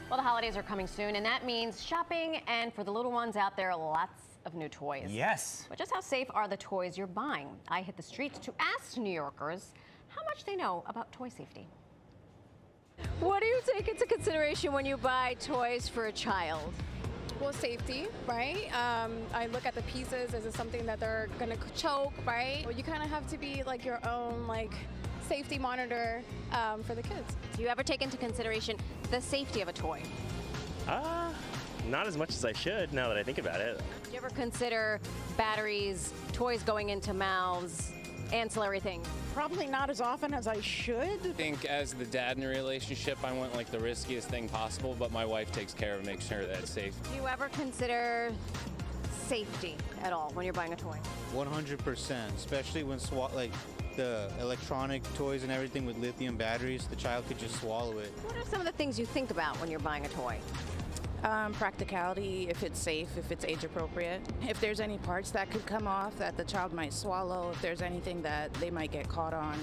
Well, the holidays are coming soon, and that means shopping, and for the little ones out there, lots of new toys. Yes. But just how safe are the toys you're buying? I hit the streets to ask New Yorkers how much they know about toy safety. What do you take into consideration when you buy toys for a child? Well, safety, right? I look at the pieces. Is it something that they're gonna choke, right? Well, you kind of have to be like your own safety monitor for the kids. Do you ever take into consideration the safety of a toy? Not as much as I should now that I think about it. Do you ever consider batteries, toys going into mouths, ancillary things? Probably not as often as I should. I think as the dad in the relationship, I want like the riskiest thing possible, but my wife takes care of making sure that it's safe. Do you ever consider safety at all when you're buying a toy? 100%, especially when the electronic toys and everything with lithium batteries, the child could just swallow it. What are some of the things you think about when you're buying a toy? Practicality, if it's safe, if it's age appropriate, if there's any parts that could come off that the child might swallow, if there's anything that they might get caught on.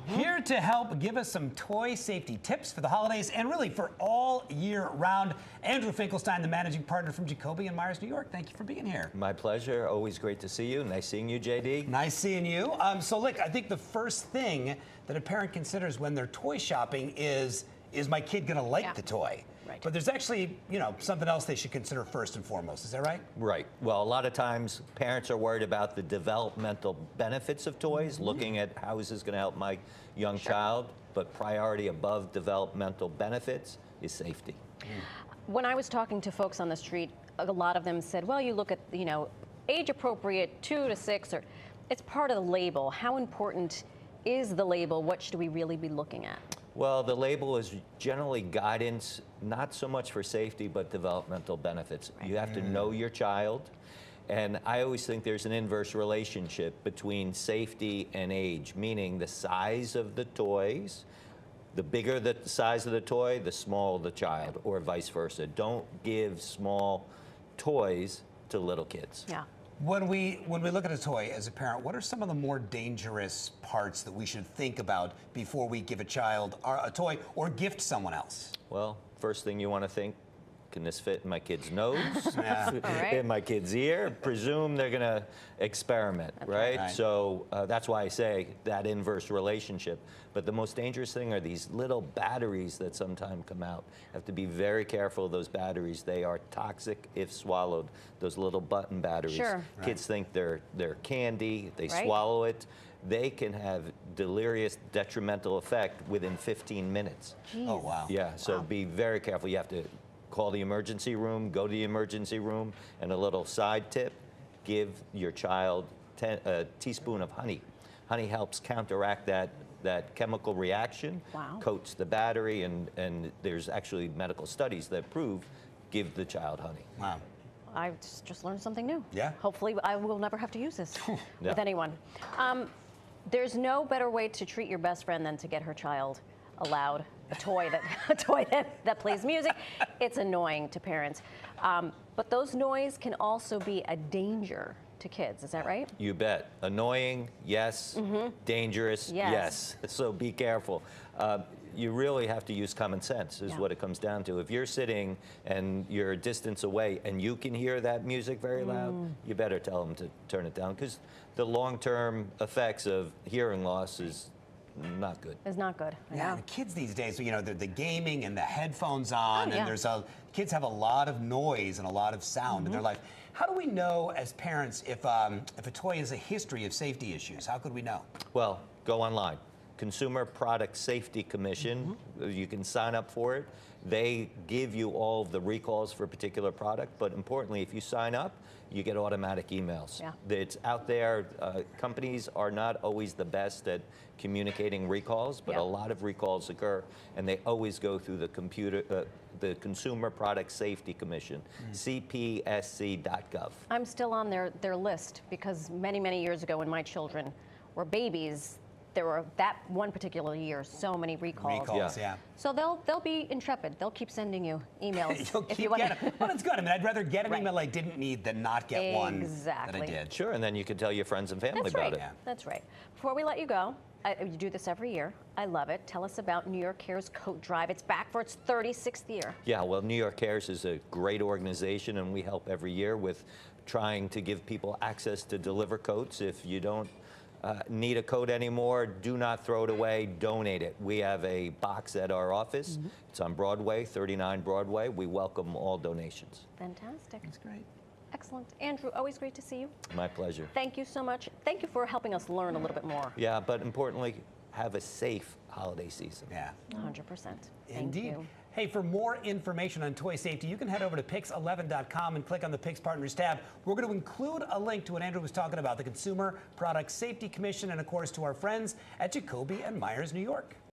Here to help give us some toy safety tips for the holidays and really for all year round, Andrew Finkelstein, the managing partner from Jacoby in Myers, New York. Thank you for being here. My pleasure. Always great to see you. Nice seeing you, JD. Nice seeing you. So look, I think the first thing that a parent considers when they're toy shopping is my kid going to like the toy? Right. But there's actually, something else they should consider first and foremost. Is that right? Right. Well, a lot of times parents are worried about the developmental benefits of toys, looking at how is this going to help my young child, but priority above developmental benefits is safety. When I was talking to folks on the street, a lot of them said, well, you look at, age appropriate 2 to 6, or it's part of the label. How important is the label? What should we really be looking at? Well, the label is generally guidance, not so much for safety, but developmental benefits. Right. You have to know your child. And I always think there's an inverse relationship between safety and age, meaning the size of the toys. The bigger the size of the toy, the smaller the child, or vice versa. Don't give small toys to little kids. Yeah. When we look at a toy as a parent, what are some of the more dangerous parts that we should think about before we give a child a toy or gift someone else? Well, first thing you want to think, can this fit in my kid's nose? Right. In my kid's ear? Presume they're going to experiment, right? So that's why I say that inverse relationship. But the most dangerous thing are these little batteries that sometimes come out. Have to be very careful of those batteries. They are toxic if swallowed. Those little button batteries. Sure. Kids think they're candy. They swallow it. They can have delirious, detrimental effect within 15 minutes. Jeez. Oh, wow. Yeah, so be very careful. You have to call the emergency room, go to the emergency room, and a little side tip, give your child a teaspoon of honey. Honey helps counteract that chemical reaction, coats the battery, and there's actually medical studies that prove give the child honey. Wow. I just learned something new. Yeah. Hopefully I will never have to use this with anyone. There's no better way to treat your best friend than to get her child allowed a toy that plays music. It's annoying to parents. But those noise can also be a danger to kids. Is that right? You bet. Annoying, yes. Dangerous, yes. So be careful. You really have to use common sense is what it comes down to. If you're sitting and you're a distance away and you can hear that music very loud, you better tell them to turn it down, because the long-term effects of hearing loss is not good. It's not good. Yeah, the kids these days, the gaming and the headphones on, and kids have a lot of noise and a lot of sound in their life. How do we know as parents if a toy has a history of safety issues? How could we know? Well, go online. Consumer Product Safety Commission, you can sign up for it. They give you all of the recalls for a particular product, but importantly, if you sign up, you get automatic emails. Yeah. It's out there. Companies are not always the best at communicating recalls, but a lot of recalls occur, and they always go through the Consumer Product Safety Commission, cpsc.gov. I'm still on their list because many, many years ago when my children were babies, there were that one particular year so many recalls. Recalls, yeah. So they'll be intrepid. They'll keep sending you emails. You'll if keep you want getting. Well, it's good. I mean, I'd rather get an Right. email I didn't need than not get one that I Exactly. did. Sure, and then you can tell your friends and family That's about right. it. Yeah. That's right. Before we let you go, you do this every year. I love it. Tell us about New York Cares Coat Drive. It's back for its 36th year. Yeah, well, New York Cares is a great organization, and we help every year with trying to give people access to deliver coats. If you don't need a coat anymore, do not throw it away, donate it. We have a box at our office. It's on Broadway, 39 Broadway. We welcome all donations. Fantastic. That's great. Excellent. Andrew, always great to see you. My pleasure. Thank you so much. Thank you for helping us learn a little bit more. Yeah, but importantly, have a safe holiday season. Yeah. 100%. Thank Indeed. you. Hey, for more information on toy safety, you can head over to PIX11.com and click on the PIX Partners tab. We're going to include a link to what Andrew was talking about, the Consumer Product Safety Commission, and of course to our friends at Jacoby and Myers, New York.